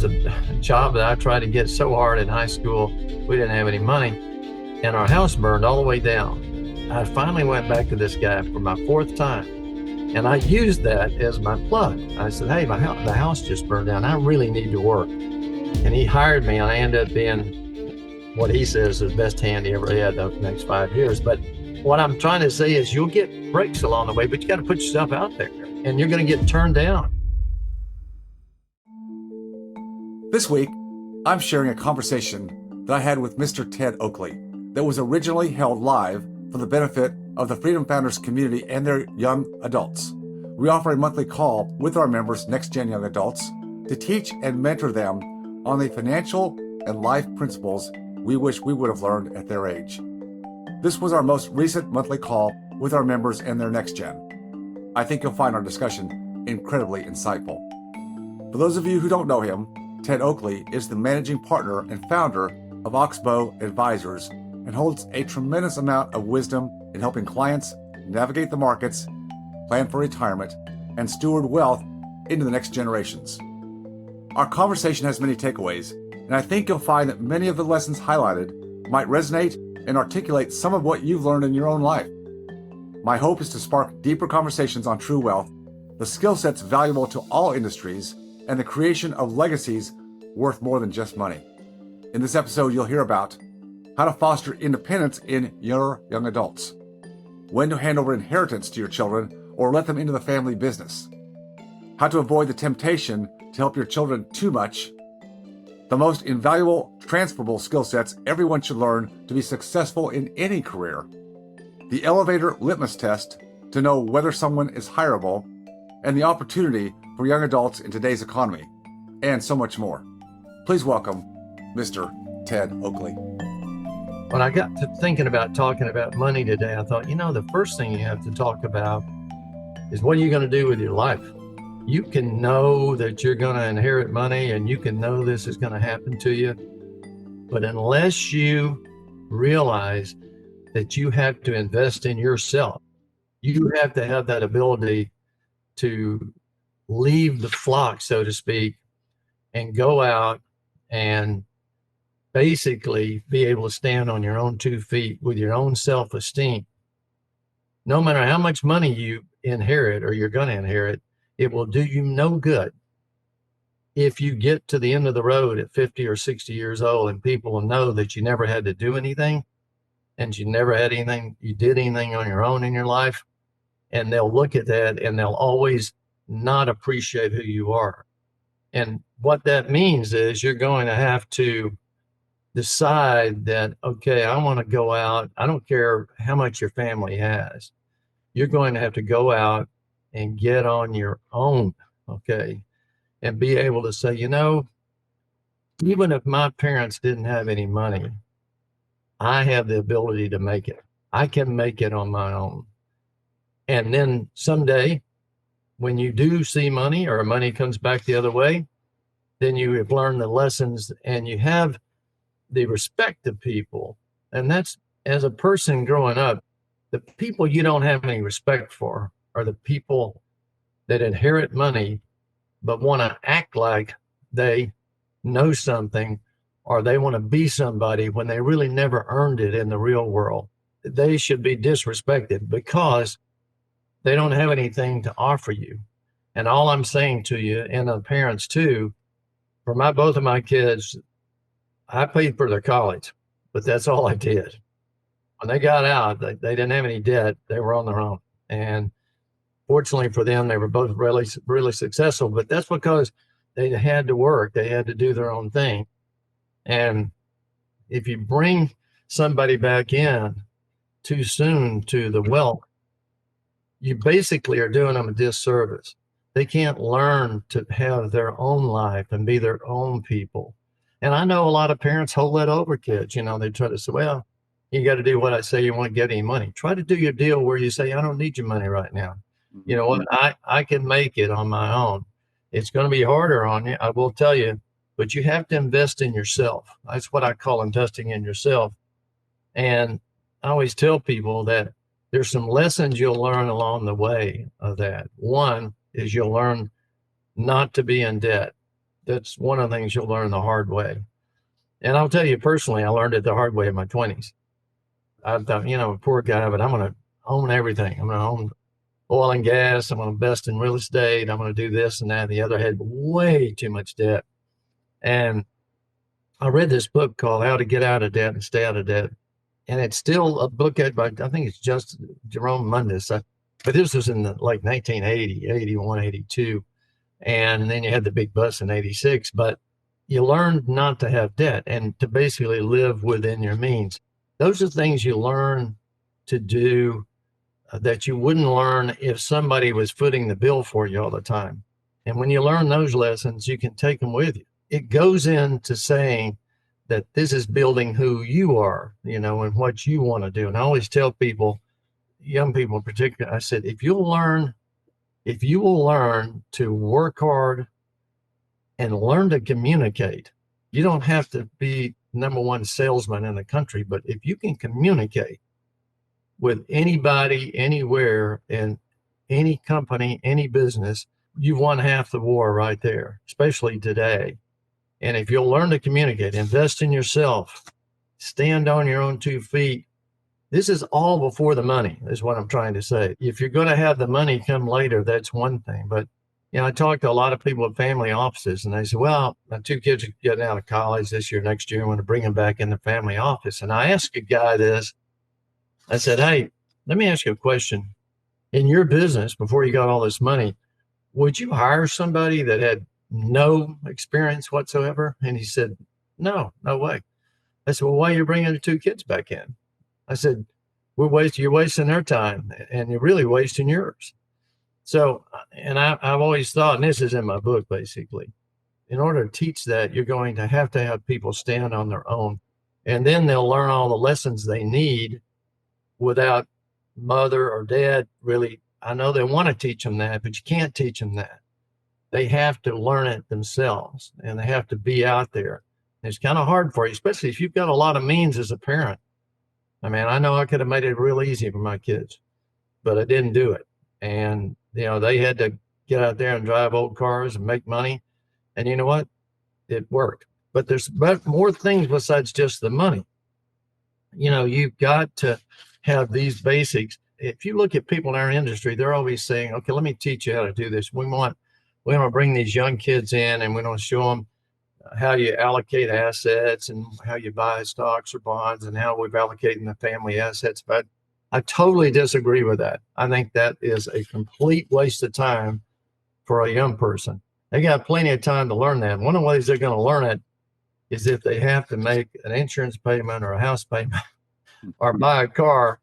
It's a job that I tried to get so hard in high school. We didn't have any money, and our house burned all the way down. I finally went back to this guy for my fourth time, and I used that as my plug. I said, hey, the house just burned down. I really need to work. And he hired me, and I ended up being what he says is the best hand he ever had the next 5 years. But what I'm trying to say is you'll get breaks along the way, but you got to put yourself out there, and you're going to get turned down. This week, I'm sharing a conversation that I had with Mr. Ted Oakley that was originally held live for the benefit of the Freedom Founders community and their young adults. We offer a monthly call with our members, Next Gen Young Adults, to teach and mentor them on the financial and life principles we wish we would have learned at their age. This was our most recent monthly call with our members and their Next Gen. I think you'll find our discussion incredibly insightful. For those of you who don't know him, Ted Oakley is the managing partner and founder of Oxbow Advisors and holds a tremendous amount of wisdom in helping clients navigate the markets, plan for retirement, and steward wealth into the next generations. Our conversation has many takeaways, and I think you'll find that many of the lessons highlighted might resonate and articulate some of what you've learned in your own life. My hope is to spark deeper conversations on true wealth, the skill sets valuable to all industries, and the creation of legacies worth more than just money. In this episode, you'll hear about how to foster independence in your young adults, when to hand over inheritance to your children or let them into the family business, how to avoid the temptation to help your children too much, the most invaluable transferable skill sets everyone should learn to be successful in any career, the elevator litmus test to know whether someone is hireable, and the opportunity for young adults in today's economy, and so much more. Please welcome Mr. Ted Oakley. When I got to thinking about talking about money today, I thought, the first thing you have to talk about is what are you going to do with your life? You can know that you're going to inherit money and you can know this is going to happen to you, but unless you realize that you have to invest in yourself, you have to have that ability to leave the flock, so to speak, and go out and basically be able to stand on your own 2 feet with your own self-esteem. No matter how much money you inherit or you're going to inherit, it will do you no good if you get to the end of the road at 50 or 60 years old and people will know that you never had to do anything and you never had anything, you did anything on your own in your life, and they'll look at that and they'll always not appreciate who you are. And what that means is you're going to have to decide that, okay, I want to go out. I don't care how much your family has. You're going to have to go out and get on your own, okay, and be able to say, even if my parents didn't have any money, I have the ability to make it. I can make it on my own. And then someday, when you do see money or money comes back the other way, then you have learned the lessons and you have the respect of people. And that's, as a person growing up, the people you don't have any respect for are the people that inherit money but want to act like they know something or they want to be somebody when they really never earned it in the real world. They should be disrespected because they don't have anything to offer you. And all I'm saying to you, and the parents too, for both of my kids, I paid for their college, but that's all I did. When they got out, they didn't have any debt. They were on their own. And fortunately for them, they were both really, really successful, but that's because they had to work. They had to do their own thing. And if you bring somebody back in too soon to the wealth, you basically are doing them a disservice. They can't learn to have their own life and be their own people. And I know a lot of parents hold that over kids. They try to say, well, you got to do what I say. You won't get any money. Try to do your deal where you say, I don't need your money right now. You know what? I can make it on my own. It's going to be harder on you, I will tell you, but you have to invest in yourself. That's what I call investing in yourself. And I always tell people that there's some lessons you'll learn along the way of that. One is you'll learn not to be in debt. That's one of the things you'll learn the hard way. And I'll tell you personally, I learned it the hard way in my 20s. I thought, poor guy, but I'm going to own everything. I'm going to own oil and gas. I'm going to invest in real estate. I'm going to do this and that. And the other had way too much debt. And I read this book called How to Get Out of Debt and Stay Out of Debt. And it's still a book by, I think it's just Jerome Mundis. But this was in like 1980, 81, 82. And then you had the big bust in 86. But you learned not to have debt and to basically live within your means. Those are things you learn to do that you wouldn't learn if somebody was footing the bill for you all the time. And when you learn those lessons, you can take them with you. It goes into saying that this is building who you are, and what you want to do. And I always tell people, young people in particular, I said, if you will learn to work hard and learn to communicate, you don't have to be number one salesman in the country, but if you can communicate with anybody, anywhere, in any company, any business, you've won half the war right there, especially today. And if you'll learn to communicate, invest in yourself, stand on your own 2 feet, this is all before the money, is what I'm trying to say. If you're going to have the money come later, that's one thing. But, I talk to a lot of people at family offices, and they say, well, my 2 kids are getting out of college this year, next year, I want to bring them back in the family office. And I asked a guy this, I said, hey, let me ask you a question. In your business, before you got all this money, would you hire somebody that had no experience whatsoever? And he said, no way. I said, well, why are you bringing the 2 kids back in? I said, you're wasting their time and you're really wasting yours. So, and I've always thought, and this is in my book, basically, in order to teach that, you're going to have people stand on their own, and then they'll learn all the lessons they need without mother or dad really. I know they want to teach them that, but you can't teach them that. They have to learn it themselves, and they have to be out there. And it's kind of hard for you, especially if you've got a lot of means as a parent. I mean, I know I could have made it real easy for my kids, but I didn't do it. And, they had to get out there and drive old cars and make money. And you know what? It worked. But there's more things besides just the money. You've got to have these basics. If you look at people in our industry, they're always saying, okay, let me teach you how to do this. We want to bring these young kids in, and we want to show them how you allocate assets and how you buy stocks or bonds and how we've allocated the family assets. But I totally disagree with that. I think that is a complete waste of time for a young person. They got plenty of time to learn that. One of the ways they're going to learn it is if they have to make an insurance payment or a house payment or buy a car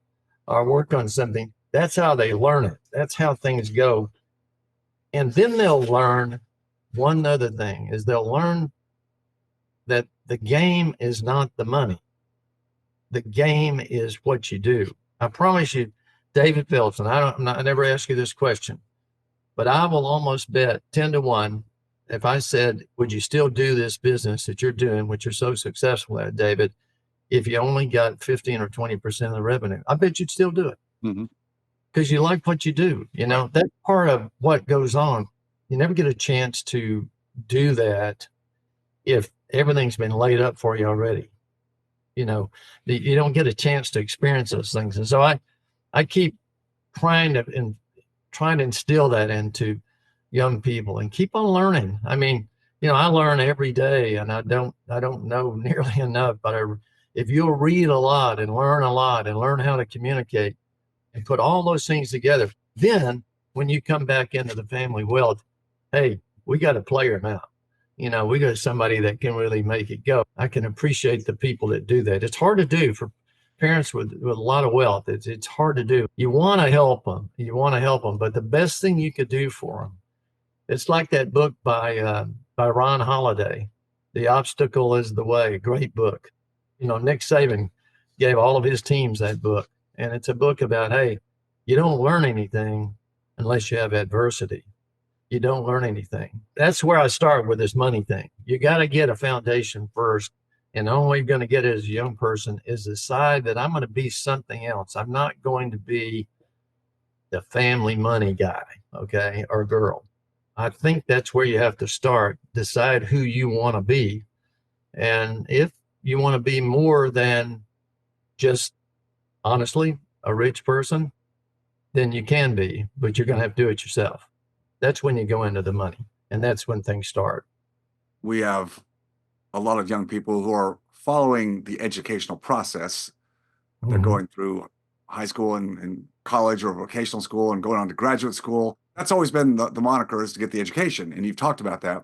or work on something. That's how they learn it. That's how things go. And then they'll learn one other thing, is they'll learn that the game is not the money. The game is what you do. I promise you, David Phelps, and I never ask you this question, but I will almost bet 10-1 if I said, would you still do this business that you're doing, which you're so successful at, David, if you only got 15 or 20% of the revenue? I bet you'd still do it because you like what you do. That's part of what goes on. You never get a chance to do that if everything's been laid up for you already. You don't get a chance to experience those things. And so I keep trying to instill that into young people and keep on learning. I mean, I learn every day, and I don't know nearly enough, but if you'll read a lot and learn how to communicate and put all those things together, then when you come back into the family wealth, hey, we got a player now. We got somebody that can really make it go. I can appreciate the people that do that. It's hard to do for parents with a lot of wealth. It's hard to do. You want to help them. But the best thing you could do for them, it's like that book by Ron Holiday, The Obstacle is the Way. Great book. Nick Saban gave all of his teams that book. And it's a book about, hey, you don't learn anything unless you have adversity. You don't learn anything. That's where I start with this money thing. You got to get a foundation first. And the only way you're going to get it as a young person is decide that I'm going to be something else. I'm not going to be the family money guy, okay, or girl. I think that's where you have to start. Decide who you want to be. And if you want to be more than just, honestly, a rich person, then you can be, but you're going to have to do it yourself. That's when you go into the money, and that's when things start. We have a lot of young people who are following the educational process. They're going through high school and college or vocational school and going on to graduate school. That's always been the moniker, is to get the education. And you've talked about that.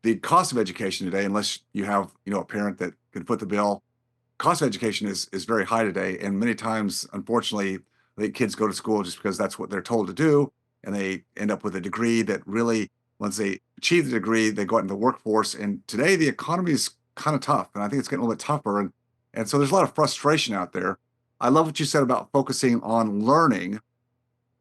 The cost of education today, unless you have, a parent that can foot the bill, cost of education is very high today. And many times, unfortunately, the kids go to school just because that's what they're told to do. And they end up with a degree that really, once they achieve the degree, they go out into the workforce. And today the economy is kind of tough. And I think it's getting a little bit tougher. And so there's a lot of frustration out there. I love what you said about focusing on learning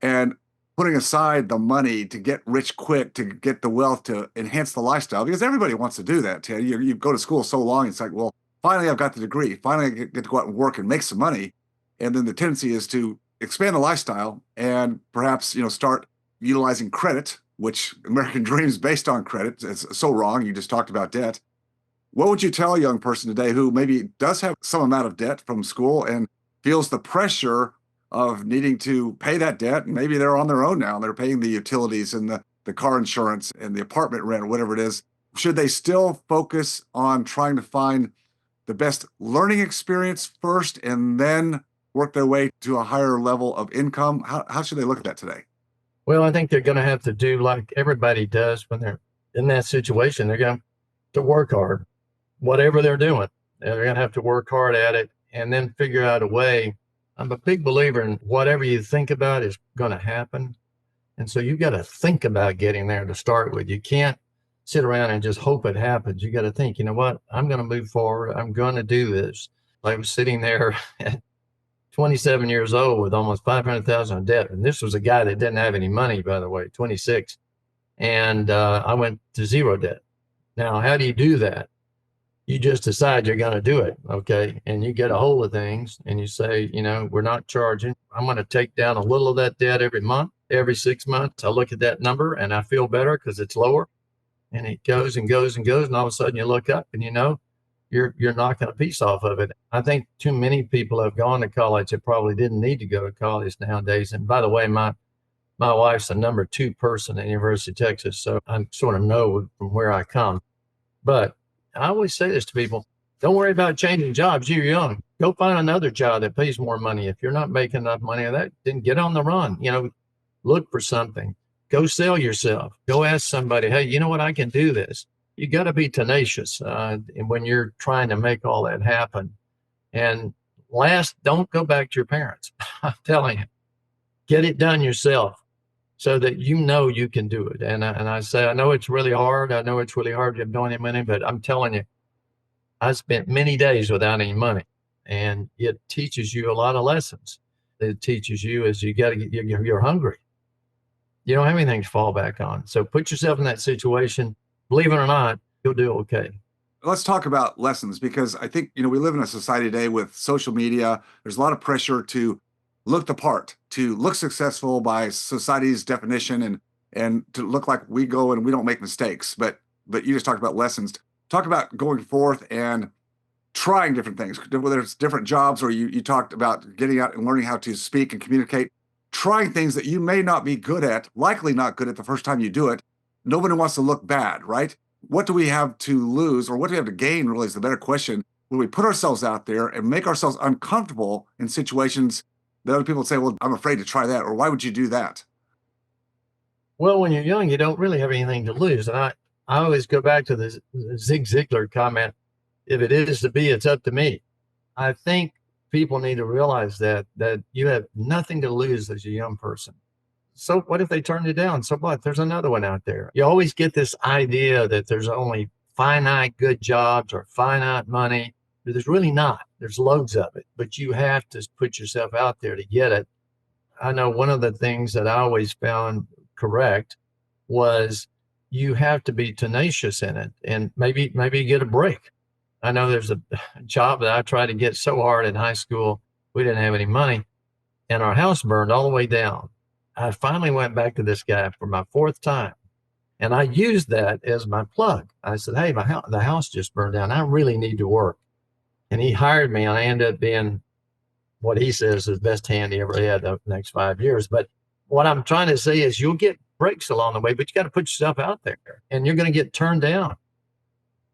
and putting aside the money to get rich quick, to get the wealth, to enhance the lifestyle, because everybody wants to do that, Ted. You go to school so long, it's like, well, finally I've got the degree. Finally I get to go out and work and make some money. And then the tendency is to expand the lifestyle and perhaps, start utilizing credit, which American dream is based on credit. It's so wrong. You just talked about debt. What would you tell a young person today who maybe does have some amount of debt from school and feels the pressure of needing to pay that debt? And maybe they're on their own now. They're paying the utilities and the car insurance and the apartment rent or whatever it is. Should they still focus on trying to find the best learning experience first and then work their way to a higher level of income? How should they look at that today? Well, I think they're going to have to do like everybody does when they're in that situation. They're going to work hard, whatever they're doing. They're going to have to work hard at it and then figure out a way. I'm a big believer in whatever you think about is going to happen. And so you got to think about getting there to start with. You can't sit around and just hope it happens. You got to think, you know what, I'm going to move forward. I'm going to do this. I was sitting there at 27 years old with almost 500,000 in debt. And this was a guy that didn't have any money, by the way, 26. And I went to zero debt. Now, how do you do that? You just decide you're going to do it. Okay. And you get a hold of things and you say, we're not charging. I'm going to take down a little of that debt every month, every 6 months. I look at that number and I feel better because it's lower, and it goes and goes and goes. And all of a sudden you look up and you're knocking a piece off of it. I think too many people have gone to college that probably didn't need to go to college nowadays. And by the way, my wife's the number 2 person at the University of Texas, so I sort of know from where I come. But I always say this to people: don't worry about changing jobs. You're young. Go find another job that pays more money. If you're not making enough money of that, then get on the run. Look for something. Go sell yourself. Go ask somebody, hey, you know what? I can do this. You got to be tenacious when you're trying to make all that happen. And last, don't go back to your parents. I'm telling you, get it done yourself so that you can do it. And I say, I know it's really hard. I know it's really hard to have any money, but I'm telling you, I spent many days without any money, and it teaches you a lot of lessons. It teaches you is you're hungry. You don't have anything to fall back on. So put yourself in that situation. Believe it or not, you'll do okay. Let's talk about lessons, because I think, we live in a society today with social media. There's a lot of pressure to look the part, to look successful by society's definition, and to look like we go and we don't make mistakes. But you just talked about lessons. Talk about going forth and trying different things, whether it's different jobs or you talked about getting out and learning how to speak and communicate, trying things that you may not be good at, likely not good at the first time you do it. Nobody wants to look bad, right? What do we have to lose, or what do we have to gain, really, is the better question, when we put ourselves out there and make ourselves uncomfortable in situations that other people say, well, I'm afraid to try that, or why would you do that? Well, when you're young, you don't really have anything to lose. And I always go back to the Zig Ziglar comment, if it is to be, it's up to me. I think people need to realize that you have nothing to lose as a young person. So what if they turn you down? So what? There's another one out there. You always get this idea that there's only finite good jobs or finite money. There's really not. There's loads of it, but you have to put yourself out there to get it. I know one of the things that I always found correct was you have to be tenacious in it, and maybe get a break. I know there's a job that I tried to get so hard in high school. We didn't have any money, and our house burned all the way down. I finally went back to this guy for my 4th time. And I used that as my plug. I said, hey, the house just burned down. I really need to work. And he hired me, and I ended up being what he says is the best hand he ever had the next 5 years. But what I'm trying to say is you'll get breaks along the way, but you got to put yourself out there, and you're going to get turned down.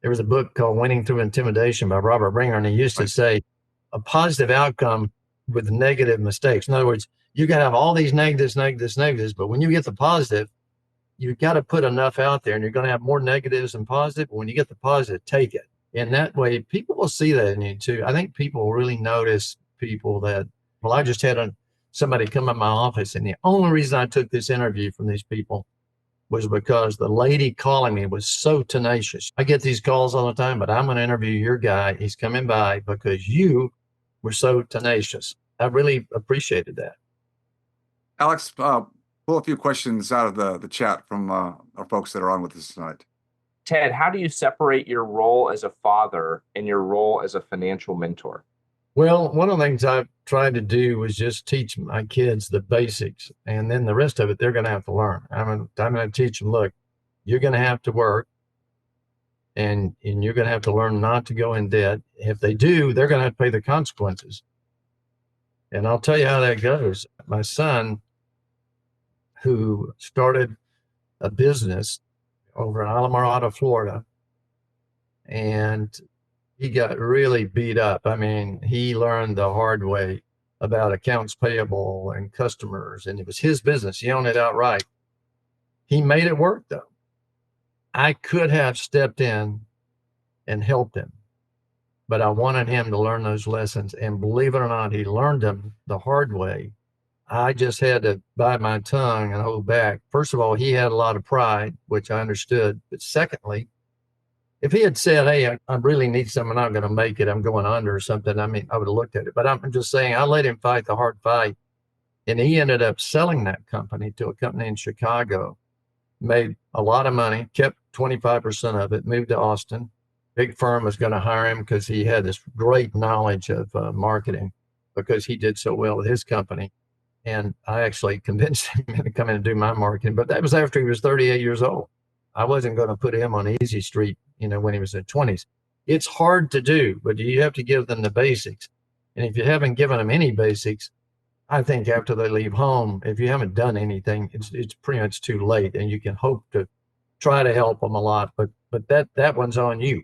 There was a book called Winning Through Intimidation by Robert Bringer, and he used to say a positive outcome with negative mistakes. In other words, you got to have all these negatives, but when you get the positive, you've got to put enough out there, and you're going to have more negatives than positive. But when you get the positive, take it. And that way, people will see that in you too. I think people will really notice people that, well, I just had somebody come in my office, and the only reason I took this interview from these people was because the lady calling me was so tenacious. I get these calls all the time, but I'm going to interview your guy. He's coming by because you were so tenacious. I really appreciated that. Alex, pull a few questions out of the chat from our folks that are on with us tonight. Ted, how do you separate your role as a father and your role as a financial mentor? Well, one of the things I've tried to do was just teach my kids the basics, and then the rest of it, they're going to have to learn. I'm going to teach them, look, you're going to have to work, and you're going to have to learn not to go in debt. If they do, they're going to have to pay the consequences. And I'll tell you how that goes. My son, who started a business over in Alamorada, Florida, and he got really beat up. I mean, he learned the hard way about accounts payable and customers, and it was his business. He owned it outright. He made it work, though. I could have stepped in and helped him, but I wanted him to learn those lessons. And believe it or not, he learned them the hard way. I just had to bite my tongue and hold back. First of all, he had a lot of pride, which I understood. But secondly, if he had said, hey, I really need something, I'm not going to make it, I'm going under or something, I mean, I would have looked at it. But I'm just saying, I let him fight the hard fight. And he ended up selling that company to a company in Chicago, made a lot of money, kept 25% of it, moved to Austin. Big firm was going to hire him because he had this great knowledge of marketing because he did so well with his company. And I actually convinced him to come in and do my marketing. But that was after he was 38 years old. I wasn't going to put him on easy street, when he was in 20s. It's hard to do, but you have to give them the basics. And if you haven't given them any basics, I think after they leave home, if you haven't done anything, it's pretty much too late. And you can hope to try to help them a lot, but that one's on you.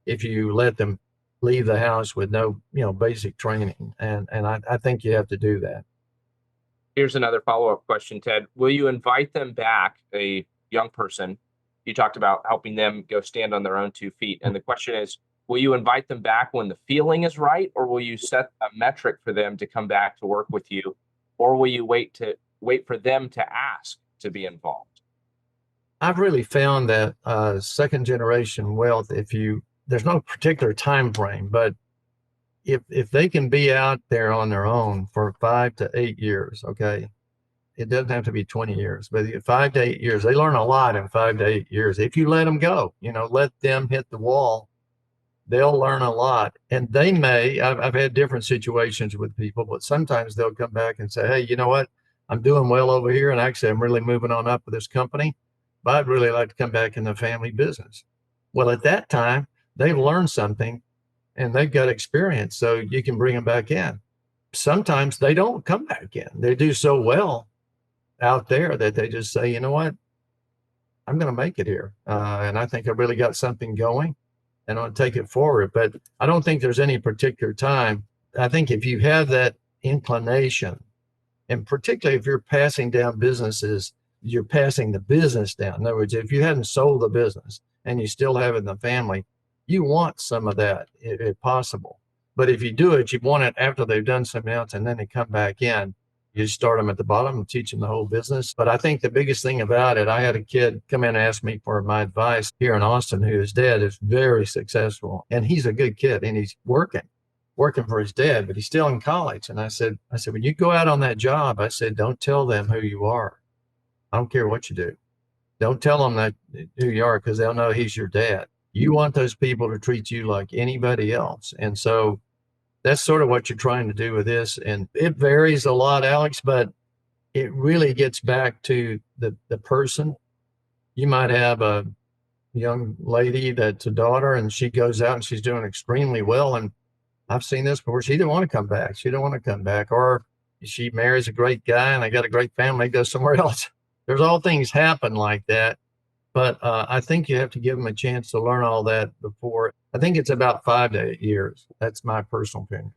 If you let them leave the house with no, basic training. And I think you have to do that. Here's another follow-up question, Ted. Will you invite them back, a young person? You talked about helping them go stand on their own 2 feet. And the question is, will you invite them back when the feeling is right, or will you set a metric for them to come back to work with you? Or will you wait for them to ask to be involved? I've really found that second generation wealth, there's no particular time frame, but if they can be out there on their own for 5 to 8 years, okay, it doesn't have to be 20 years, but 5 to 8 years, they learn a lot in 5 to 8 years. If you let them go, let them hit the wall, they'll learn a lot. And they may, I've had different situations with people, but sometimes they'll come back and say, hey, you know what? I'm doing well over here. And actually, I'm really moving on up with this company, but I'd really like to come back in the family business. Well, at that time, they've learned something and they've got experience, so you can bring them back in. Sometimes they don't come back in. They do so well out there that they just say, you know what, I'm going to make it here. And I think I really got something going and I'll take it forward. But I don't think there's any particular time. I think if you have that inclination, and particularly if you're passing down businesses, you're passing the business down. In other words, if you hadn't sold the business and you still have it in the family, you want some of that if possible. But if you do it, you want it after they've done something else and then they come back in. You start them at the bottom and teach them the whole business. But I think the biggest thing about it, I had a kid come in and ask me for my advice here in Austin, whose dad is very successful. And he's a good kid and he's working for his dad, but he's still in college. And I said, when you go out on that job, I said, don't tell them who you are. I don't care what you do. Don't tell them that who you are, because they'll know he's your dad. You want those people to treat you like anybody else. And so that's sort of what you're trying to do with this. And it varies a lot, Alex, but it really gets back to the person. You might have a young lady that's a daughter and she goes out and she's doing extremely well. And I've seen this before. She didn't want to come back. She didn't want to come back. Or she marries a great guy and they got a great family, goes somewhere else. There's all things happen like that. But I think you have to give them a chance to learn all that before. I think it's about 5 to 8 years. That's my personal opinion.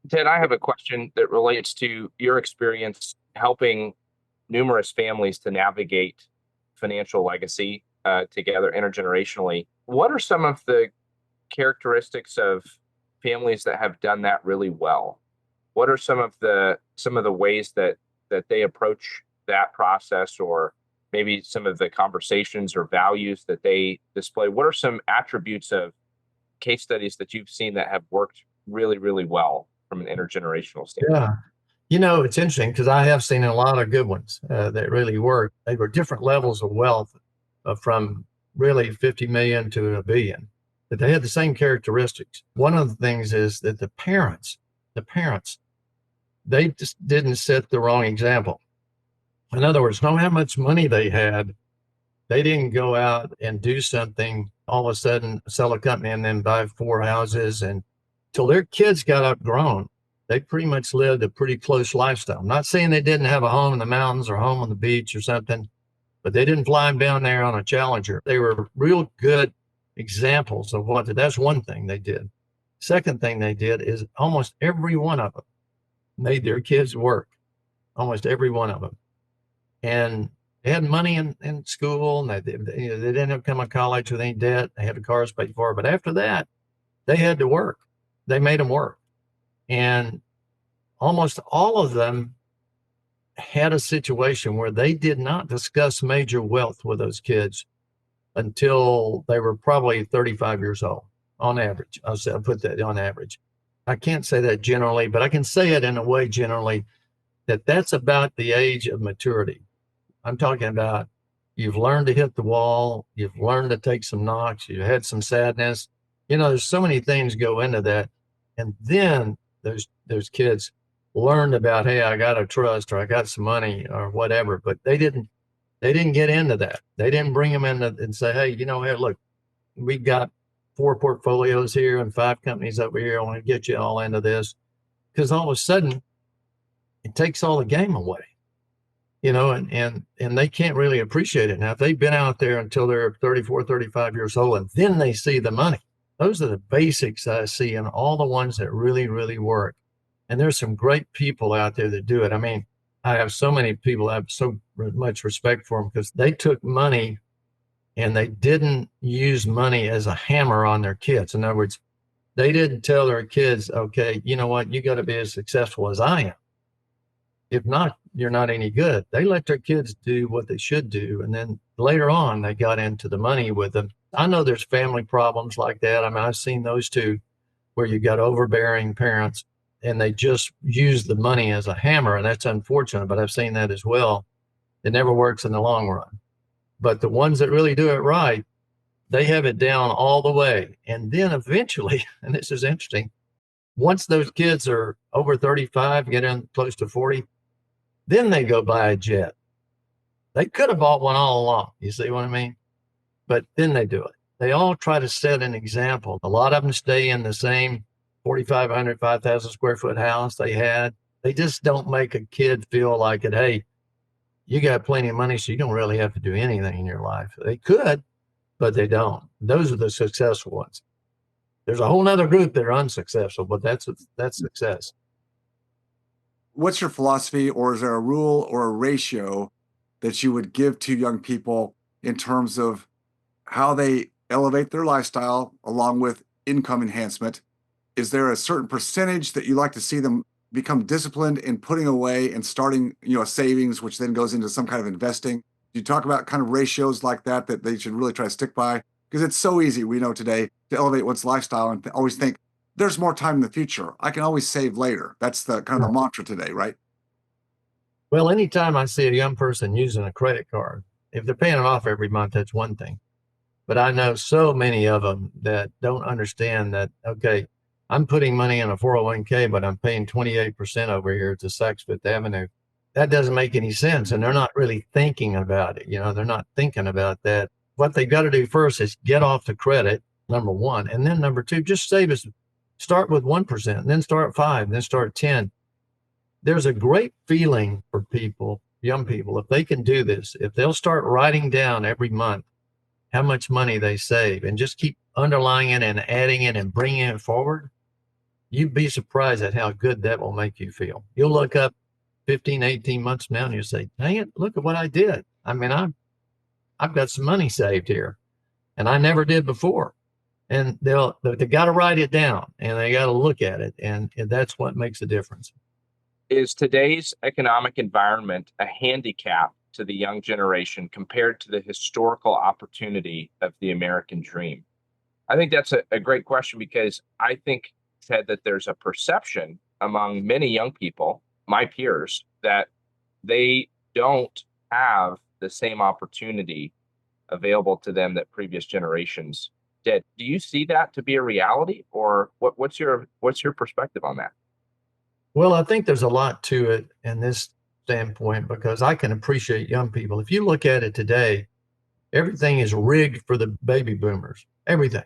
Ted, I have a question that relates to your experience helping numerous families to navigate financial legacy together intergenerationally. What are some of the characteristics of families that have done that really well? What are some of the ways that they approach that process, or maybe some of the conversations or values that they display? What are some attributes of case studies that you've seen that have worked really, really well from an intergenerational standpoint? Yeah. It's interesting because I have seen a lot of good ones that really work. They were different levels of wealth from really 50 million to a billion, but they had the same characteristics. One of the things is that the parents, they just didn't set the wrong example. In other words, no matter how much money they had, they didn't go out and do something, all of a sudden sell a company and then buy 4 houses. And till their kids got outgrown, they pretty much lived a pretty close lifestyle. I'm not saying they didn't have a home in the mountains or a home on the beach or something, but they didn't fly them down there on a Challenger. They were real good examples of that's one thing they did. Second thing they did is almost every one of them made their kids work, almost every one of them. And they had money in school, and they didn't come to college with any debt. They had the cars paid for, but after that, they had to work. They made them work. And almost all of them had a situation where they did not discuss major wealth with those kids until they were probably 35 years old on average. I'll put that on average. I can't say that generally, but I can say it in a way generally that's about the age of maturity. I'm talking about you've learned to hit the wall. You've learned to take some knocks. You had some sadness. There's so many things go into that. And then those kids learned about, hey, I got a trust, or I got some money, or whatever. But they didn't get into that. They didn't bring them in and say, hey, hey, look, we got 4 portfolios here and 5 companies over here. I want to get you all into this. Because all of a sudden, it takes all the game away. And they can't really appreciate it. Now, if they've been out there until they're 34, 35 years old, and then they see the money, those are the basics I see in all the ones that really, really work. And there's some great people out there that do it. I mean, I have so many people, I have so much respect for them because they took money and they didn't use money as a hammer on their kids. In other words, they didn't tell their kids, okay, you know what, you got to be as successful as I am. If not, you're not any good. They let their kids do what they should do. And then later on, they got into the money with them. I know there's family problems like that. I mean, I've seen those too, where you got overbearing parents and they just use the money as a hammer. And that's unfortunate, but I've seen that as well. It never works in the long run. But the ones that really do it right, they have it down all the way. And then eventually, and this is interesting, once those kids are over 35, getting close to 40, then they go buy a jet. They could have bought one all along. You see what I mean? But then they do it. They all try to set an example. A lot of them stay in the same 4,500, 5,000 square foot house they had. They just don't make a kid feel like it. Hey, you got plenty of money, so you don't really have to do anything in your life. They could, but they don't. Those are the successful ones. There's a whole other group that are unsuccessful, but that's success. What's your philosophy, or is there a rule or a ratio that you would give to young people in terms of how they elevate their lifestyle along with income enhancement? Is there a certain percentage that you like to see them become disciplined in putting away and starting, a savings, which then goes into some kind of investing? Do you talk about kind of ratios like that they should really try to stick by? Because it's so easy, we know today, to elevate one's lifestyle and always think there's more time in the future. I can always save later. That's the kind of the mantra today, right? Well, anytime I see a young person using a credit card, if they're paying it off every month, that's one thing. But I know so many of them that don't understand that, okay, I'm putting money in a 401k, but I'm paying 28% over here to Saks Fifth Avenue. that doesn't make any sense. And they're not really thinking about it. They're not thinking about that. What they've got to do first is get off the credit, number one. And then number two, just start with 1%, then start 5, then start 10. There's a great feeling for people, young people, if they can do this, if they'll start writing down every month how much money they save and just keep underlying it and adding it and bringing it forward, you'd be surprised at how good that will make you feel. You'll look up 15, 18 months from now and you'll say, dang it, look at what I did. I mean, I've got some money saved here and I never did before. And they got to write it down and they got to look at it. And that's what makes a difference. Is today's economic environment a handicap to the young generation compared to the historical opportunity of the American dream? I think that's a great question, because I think, Ted, that there's a perception among many young people, my peers, that they don't have the same opportunity available to them that previous generations did. Do you see that to be a reality, or what's your perspective on that? Well, I think there's a lot to it in this standpoint, because I can appreciate young people. If you look at it today, everything is rigged for the baby boomers. Everything.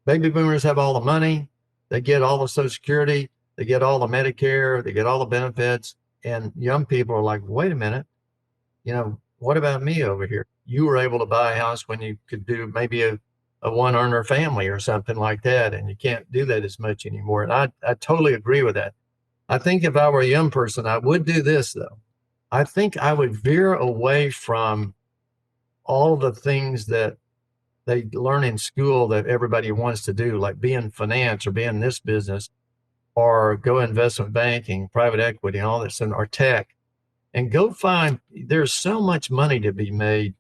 Baby boomers have all the money. They get all the Social Security. They get all the Medicare. They get all the benefits. And young people are like, wait a minute. What about me over here? You were able to buy a house when you could do maybe a one earner family or something like that. And you can't do that as much anymore. And I totally agree with that. I think if I were a young person, I would do this, though. I think I would veer away from all the things that they learn in school that everybody wants to do, like be in finance or be in this business or go investment banking, private equity, and all this, or tech, and go find, there's so much money to be made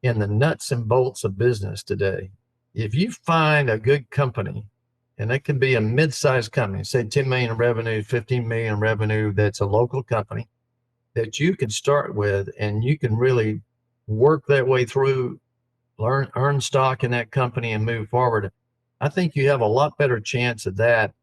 in the nuts and bolts of business today. If you find a good company, and it can be a mid-sized company, say 10 million in revenue, 15 million in revenue, that's a local company that you can start with, and you can really work that way through, earn stock in that company and move forward. I think you have a lot better chance of that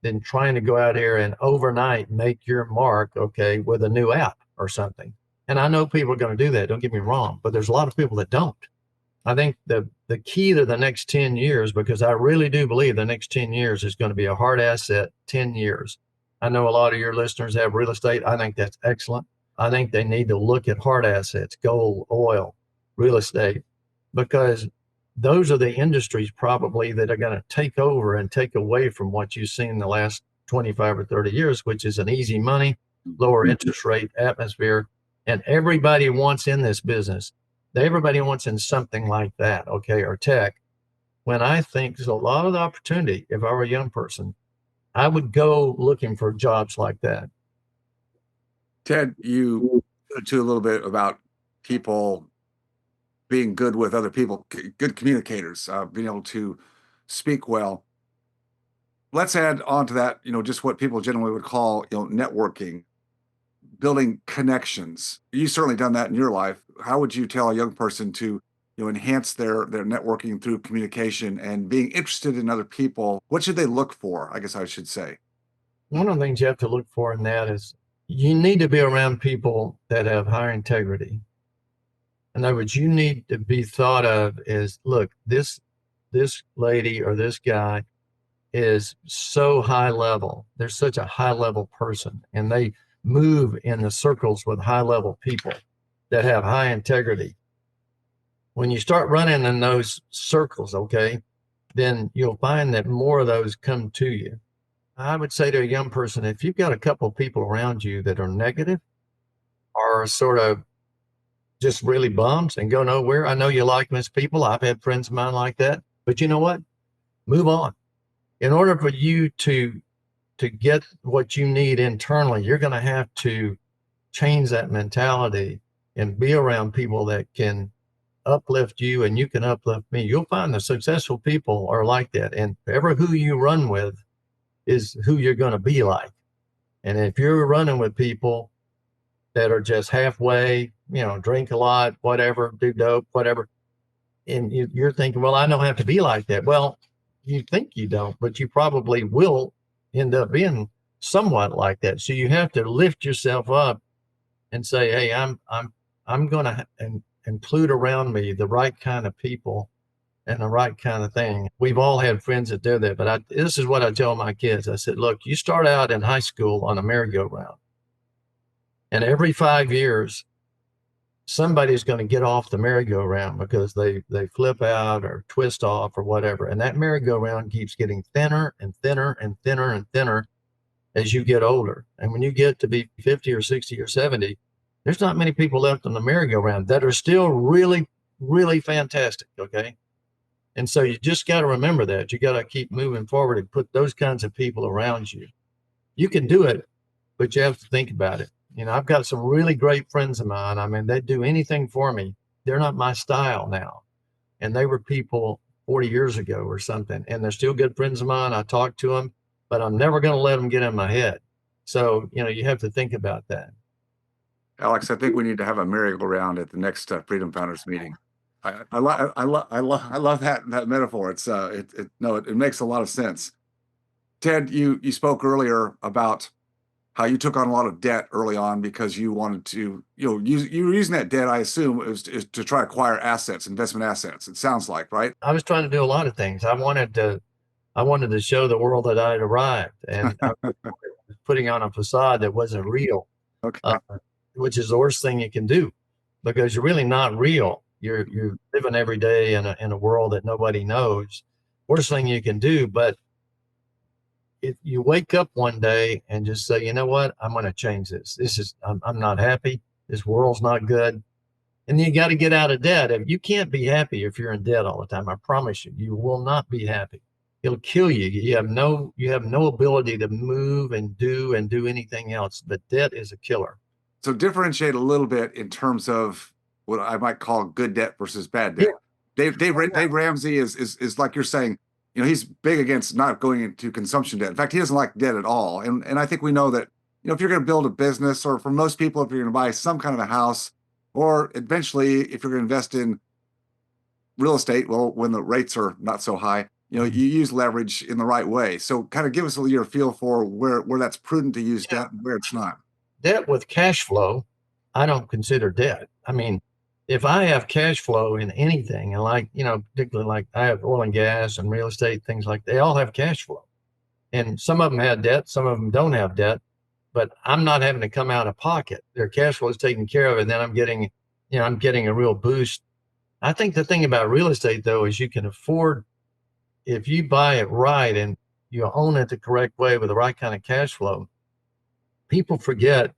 than trying to go out here and overnight make your mark, with a new app or something. And I know people are going to do that, don't get me wrong, but there's a lot of people that don't. I think the key to the next 10 years, because I really do believe the next 10 years is going to be a hard asset, 10 years. I know a lot of your listeners have real estate. I think that's excellent. I think they need to look at hard assets, gold, oil, real estate, because those are the industries probably that are going to take over and take away from what you've seen in the last 25 or 30 years, which is an easy money, lower interest rate atmosphere. And everybody wants in this business. Everybody wants in something like that, or tech. When I think there's a lot of the opportunity, if I were a young person, I would go looking for jobs like that. Ted, you said too a little bit about people being good with other people, good communicators, being able to speak well. Let's add on to that, just what people generally would call, networking, building connections. You certainly done that in your life. How would you tell a young person to, enhance their networking through communication and being interested in other people? What should they look for? I guess I should say. One of the things you have to look for in that is you need to be around people that have high integrity. In other words, you need to be thought of as, look, this lady or this guy is so high level. They're such a high level person, and they move in the circles with high level people that have high integrity. When you start running in those circles, then you'll find that more of those come to you. I would say to a young person, if you've got a couple of people around you that are negative or sort of just really bums and go nowhere. I know you like most people. I've had friends of mine like that, but you know what? Move on. In order for you to get what you need internally, you're going to have to change that mentality and be around people that can uplift you and you can uplift me. You'll find the successful people are like that. And ever who you run with is who you're going to be like. And if you're running with people that are just halfway, drink a lot, whatever, do dope, whatever, and you're thinking, well, I don't have to be like that. Well, you think you don't, but you probably will end up being somewhat like that. So you have to lift yourself up and say, hey, I'm going to include around me the right kind of people and the right kind of thing. We've all had friends that do that, but this is what I tell my kids. I said, look, you start out in high school on a merry-go-round, and every 5 years, somebody's going to get off the merry-go-round because they flip out or twist off or whatever. And that merry-go-round keeps getting thinner and thinner and thinner and thinner as you get older. And when you get to be 50 or 60 or 70, there's not many people left on the merry-go-round that are still really, really fantastic. Okay. And so you just got to remember that. You got to keep moving forward and put those kinds of people around you. You can do it, but you have to think about it. You know, I've got some really great friends of mine. I mean, they do anything for me. They're not my style now. And they were people 40 years ago or something. And they're still good friends of mine. I talk to them, but I'm never going to let them get in my head. So, you know, you have to think about that. Alex, I think we need to have a merry-go-round at the next Freedom Founders meeting. I love that metaphor. It makes a lot of sense. Ted, you spoke earlier about how you took on a lot of debt early on because you wanted to, you were using that debt, I assume, is to try to acquire assets, investment assets. It sounds like, right? I was trying to do a lot of things. I wanted to show the world that I had arrived, and I was putting on a facade that wasn't real, Okay. Which is the worst thing you can do, because you're really not real. You're living every day in a world that nobody knows. Worst thing you can do. But if you wake up one day and just say, you know what, I'm going to change this. I'm not happy. This world's not good. And you got to get out of debt. You can't be happy if you're in debt all the time. I promise you, you will not be happy. It'll kill you. You have no ability to move and do anything else. But debt is a killer. So differentiate a little bit in terms of what I might call good debt versus bad debt. Yeah. Dave Ramsey is like you're saying, he's big against not going into consumption debt. In fact, he doesn't like debt at all. And I think we know that, if you're going to build a business, or for most people, if you're going to buy some kind of a house, or eventually if you're going to invest in real estate, well, when the rates are not so high, you use leverage in the right way. So kind of give us your feel for where that's prudent to use debt and where it's not. Debt with cash flow, I don't consider debt. I mean, if I have cash flow in anything, and particularly like I have oil and gas and real estate, things like that, they all have cash flow. And some of them have debt, some of them don't have debt, but I'm not having to come out of pocket. Their cash flow is taken care of, and then I'm getting a real boost. I think the thing about real estate, though, is you can afford, if you buy it right and you own it the correct way with the right kind of cash flow. People forget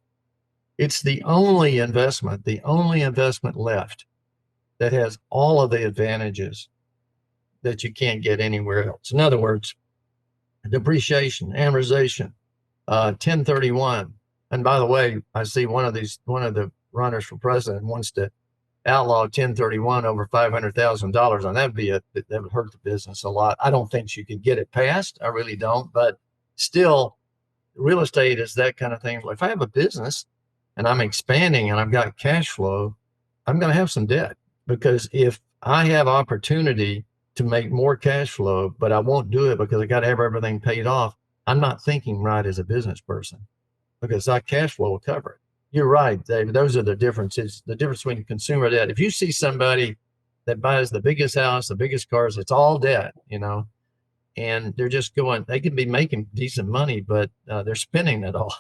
it's the only investment left that has all of the advantages that you can't get anywhere else. In other words, depreciation, amortization, 1031. And by the way, I see one of the runners for president wants to outlaw 1031 over $500,000, and that would hurt the business a lot. I don't think you could get it passed. I really don't, but still, real estate is that kind of thing. If I have a business and I'm expanding and I've got cash flow, I'm going to have some debt, because if I have opportunity to make more cash flow, but I won't do it because I got to have everything paid off, I'm not thinking right as a business person, because that cash flow will cover it. You're right, David. Those are the differences. The difference between consumer debt. If you see somebody that buys the biggest house, the biggest cars, it's all debt, and they're just going, they can be making decent money, but they're spending it all,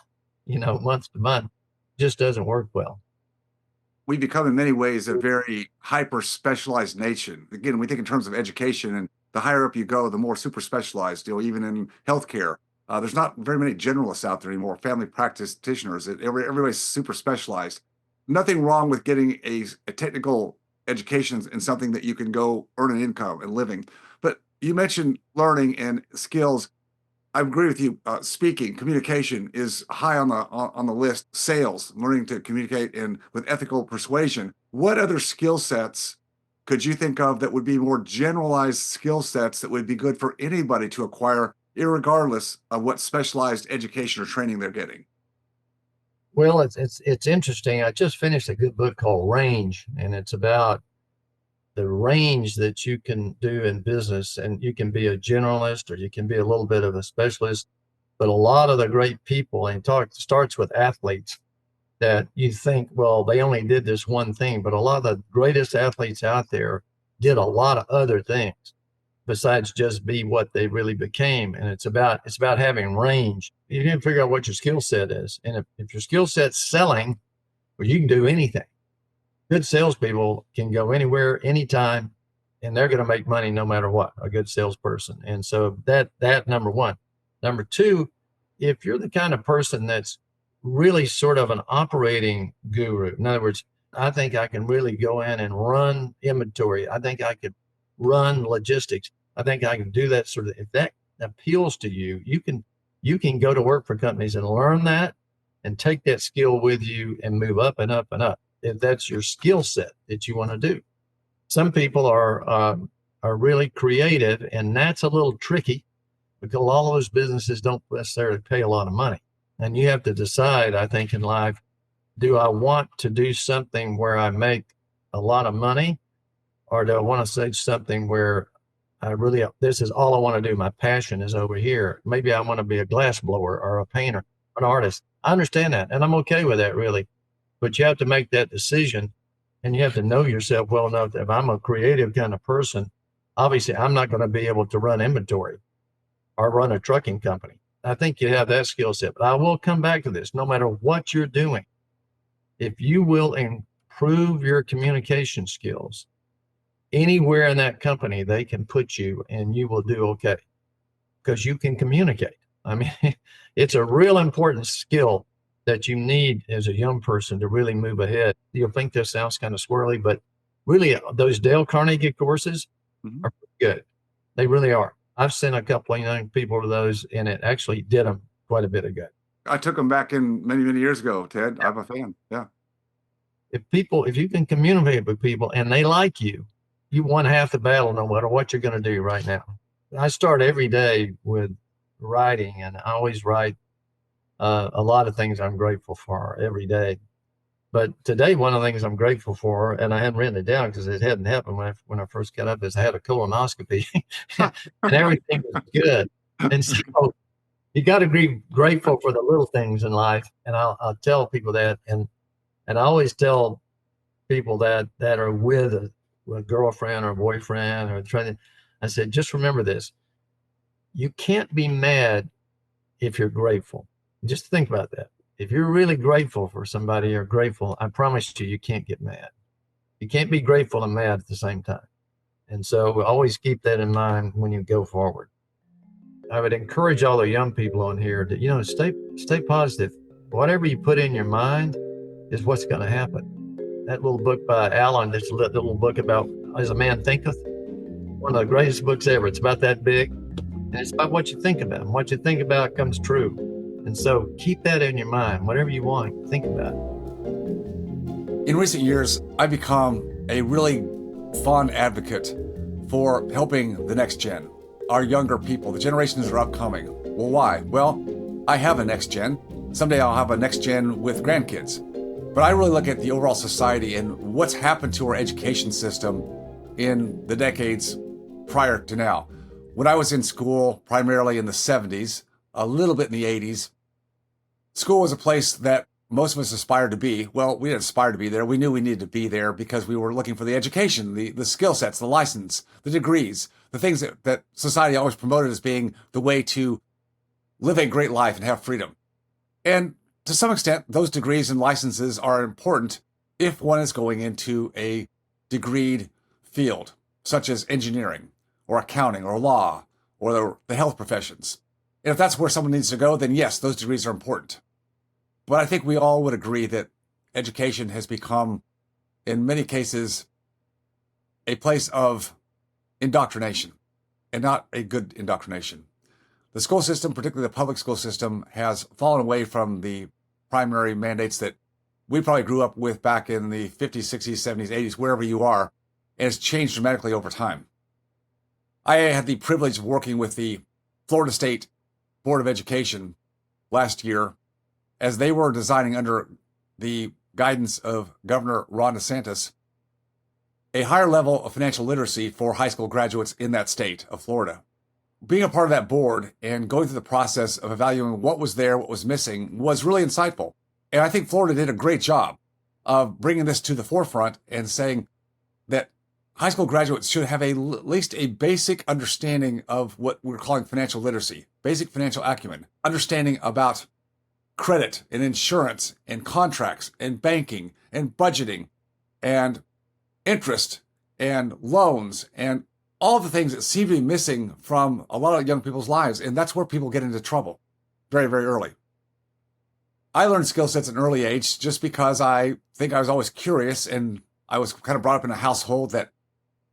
month to month. Just doesn't work well. We become in many ways a very hyper specialized nation. Again, we think in terms of education, and the higher up you go, the more super specialized, even in healthcare. There's not very many generalists out there anymore, family practitioners. Everybody's super specialized. Nothing wrong with getting a technical education in something that you can go earn an income and living. But you mentioned learning and skills. I agree with you. Speaking, communication is high on the list. Sales, learning to communicate and with ethical persuasion. What other skill sets could you think of that would be more generalized skill sets that would be good for anybody to acquire, irregardless of what specialized education or training they're getting? Well, it's interesting. I just finished a good book called Range, and it's about the range that you can do in business. And you can be a generalist, or you can be a little bit of a specialist. But a lot of the great people, and starts with athletes, that you think, well, they only did this one thing, but a lot of the greatest athletes out there did a lot of other things besides just be what they really became. And it's about having range. You need to figure out what your skill set is. And if your skill set's selling, well, you can do anything. Good salespeople can go anywhere, anytime, and they're going to make money no matter what, a good salesperson. And so that number one. Number two, if you're the kind of person that's really sort of an operating guru, in other words, I think I can really go in and run inventory. I think I could run logistics. I think I can do that sort of, if that appeals to you, you can go to work for companies and learn that and take that skill with you and move up and up and up. If that's your skill set that you want to do. Some people are really creative, and that's a little tricky because all of those businesses don't necessarily pay a lot of money. And you have to decide, I think, in life, do I want to do something where I make a lot of money, or do I want to say something where this is all I want to do. My passion is over here. Maybe I want to be a glass blower or a painter, an artist. I understand that, and I'm okay with that, really. But you have to make that decision, and you have to know yourself well enough that if I'm a creative kind of person, obviously I'm not going to be able to run inventory or run a trucking company. I think you have that skill set. But I will come back to this. No matter what you're doing, if you will improve your communication skills, anywhere in that company they can put you and you will do okay because you can communicate. I mean, it's a real important skill that you need as a young person to really move ahead. You'll think this sounds kind of swirly, but really those Dale Carnegie courses are pretty good. They really are. I've sent a couple of young people to those, and it actually did them quite a bit of good. I took them back in many years ago, Ted. I'm a fan. Yeah. If you can communicate with people and they like you, you won half the battle no matter what you're going to do right now. I start every day with writing, and I always write a lot of things I'm grateful for every day. But today, one of the things I'm grateful for, and I hadn't written it down because it hadn't happened when I first got up, is I had a colonoscopy and everything was good. And so you got to be grateful for the little things in life. And I'll tell people that. And I always tell people that are with a girlfriend or boyfriend or trying to, I said, just remember this. You can't be mad if you're grateful. Just think about that. If you're really grateful for somebody or grateful, I promise you can't get mad. You can't be grateful and mad at the same time. And so always keep that in mind when you go forward. I would encourage all the young people on here to, stay positive. Whatever you put in your mind is what's going to happen. That little book by Alan, this little book about As a Man Thinketh, one of the greatest books ever. It's about that big. And it's about what you think about. And what you think about comes true. And so keep that in your mind. Whatever you want, think about it. In recent years, I've become a really fond advocate for helping the next gen, our younger people, the generations that are upcoming. Well, why? Well, I have a next gen. Someday I'll have a next gen with grandkids. But I really look at the overall society and what's happened to our education system in the decades prior to now. When I was in school, primarily in the 70s, a little bit in the 80s, school was a place that most of us aspired to be. Well, we didn't aspire to be there. We knew we needed to be there because we were looking for the education, the skill sets, the license, the degrees, the things that society always promoted as being the way to live a great life and have freedom. And to some extent, those degrees and licenses are important if one is going into a degreed field, such as engineering or accounting or law or the health professions. And if that's where someone needs to go, then yes, those degrees are important. But I think we all would agree that education has become, in many cases, a place of indoctrination, and not a good indoctrination. The school system, particularly the public school system, has fallen away from the primary mandates that we probably grew up with back in the 50s, 60s, 70s, 80s, wherever you are, and it's changed dramatically over time. I had the privilege of working with the Florida State Board of Education last year as they were designing, under the guidance of Governor Ron DeSantis, a higher level of financial literacy for high school graduates in that state of Florida. Being a part of that board and going through the process of evaluating what was there, what was missing, was really insightful. And I think Florida did a great job of bringing this to the forefront and saying that high school graduates should have at least a basic understanding of what we're calling financial literacy, basic financial acumen, understanding about credit and insurance and contracts and banking and budgeting and interest and loans and all the things that seem to be missing from a lot of young people's lives. And that's where people get into trouble very, very early. I learned skill sets at an early age just because I think I was always curious, and I was kind of brought up in a household that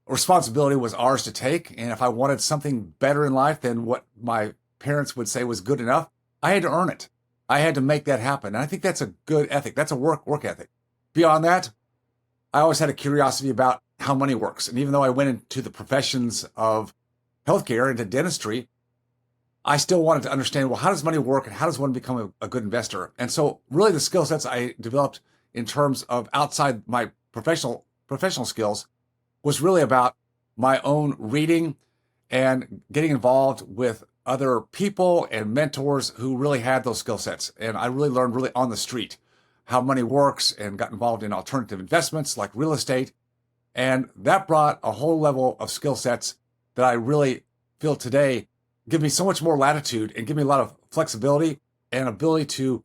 responsibility was ours to take. And if I wanted something better in life than what my parents would say was good enough, I had to earn it. I had to make that happen. And I think that's a good ethic. That's a work ethic. Beyond that, I always had a curiosity about how money works. And even though I went into the professions of healthcare, into dentistry, I still wanted to understand, well, how does money work and how does one become a good investor? And so really the skill sets I developed in terms of outside my professional skills was really about my own reading and getting involved with other people and mentors who really had those skill sets. And I really learned really on the street how money works and got involved in alternative investments like real estate. And that brought a whole level of skill sets that I really feel today give me so much more latitude and give me a lot of flexibility and ability to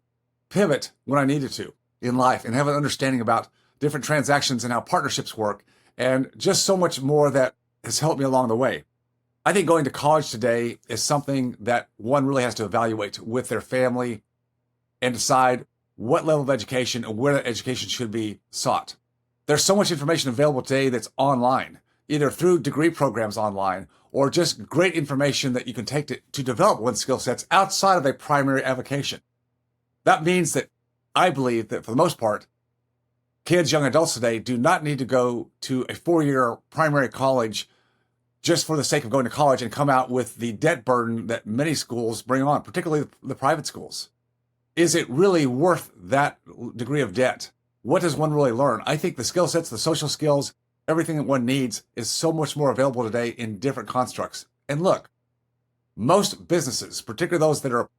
pivot when I needed to in life and have an understanding about different transactions and how partnerships work, and just so much more that has helped me along the way. I think going to college today is something that one really has to evaluate with their family and decide what level of education and where that education should be sought. There's so much information available today that's online, either through degree programs online or just great information that you can take to develop one's skill sets outside of a primary avocation. That means that I believe that for the most part, kids, young adults today do not need to go to a 4-year primary college just for the sake of going to college and come out with the debt burden that many schools bring on, particularly the private schools. Is it really worth that degree of debt? What does one really learn? I think the skill sets, the social skills, everything that one needs is so much more available today in different constructs. And look, most businesses, particularly those that are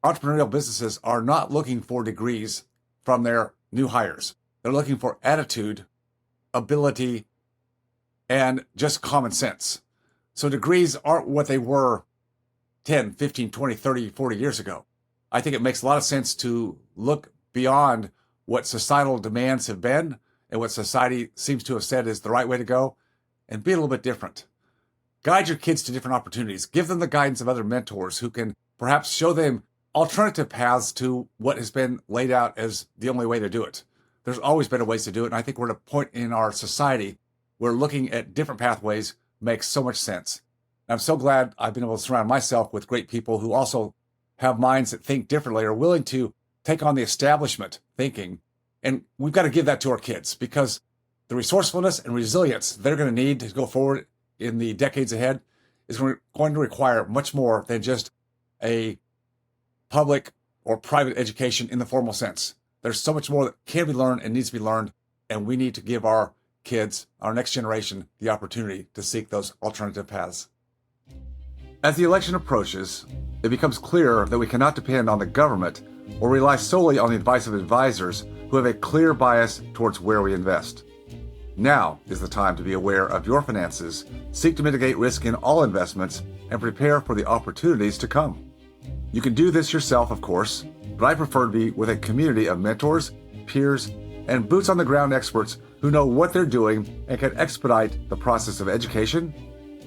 entrepreneurial businesses, are not looking for degrees from their new hires. They're looking for attitude, ability, and just common sense. So degrees aren't what they were 10, 15, 20, 30, 40 years ago. I think it makes a lot of sense to look beyond what societal demands have been and what society seems to have said is the right way to go, and be a little bit different. Guide your kids to different opportunities. Give them the guidance of other mentors who can perhaps show them alternative paths to what has been laid out as the only way to do it. There's always better ways to do it, and I think we're at a point in our society where looking at different pathways makes so much sense. I'm so glad I've been able to surround myself with great people who also have minds that think differently, are willing to take on the establishment thinking. And we've got to give that to our kids, because the resourcefulness and resilience they're going to need to go forward in the decades ahead is going to require much more than just a public or private education in the formal sense. There's so much more that can be learned and needs to be learned, and we need to give our kids, our next generation, the opportunity to seek those alternative paths. As the election approaches, it becomes clear that we cannot depend on the government or rely solely on the advice of advisors who have a clear bias towards where we invest. Now is the time to be aware of your finances, seek to mitigate risk in all investments, and prepare for the opportunities to come. You can do this yourself, of course, but I prefer to be with a community of mentors, peers, and boots-on-the-ground experts who know what they're doing and can expedite the process of education,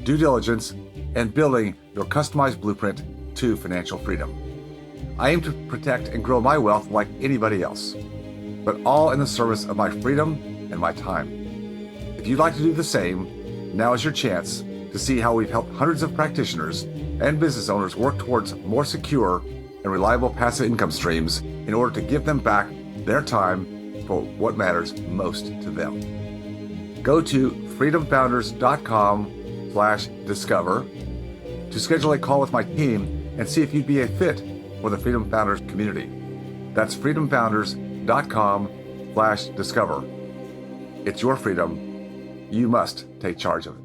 due diligence, and building your customized blueprint to financial freedom. I aim to protect and grow my wealth like anybody else, but all in the service of my freedom and my time. If you'd like to do the same, now is your chance to see how we've helped hundreds of practitioners and business owners work towards more secure and reliable passive income streams in order to give them back their time for what matters most to them. Go to freedomfounders.com/discover to schedule a call with my team and see if you'd be a fit for the Freedom Founders community. That's freedomfounders.com/discover. It's your freedom. You must take charge of it.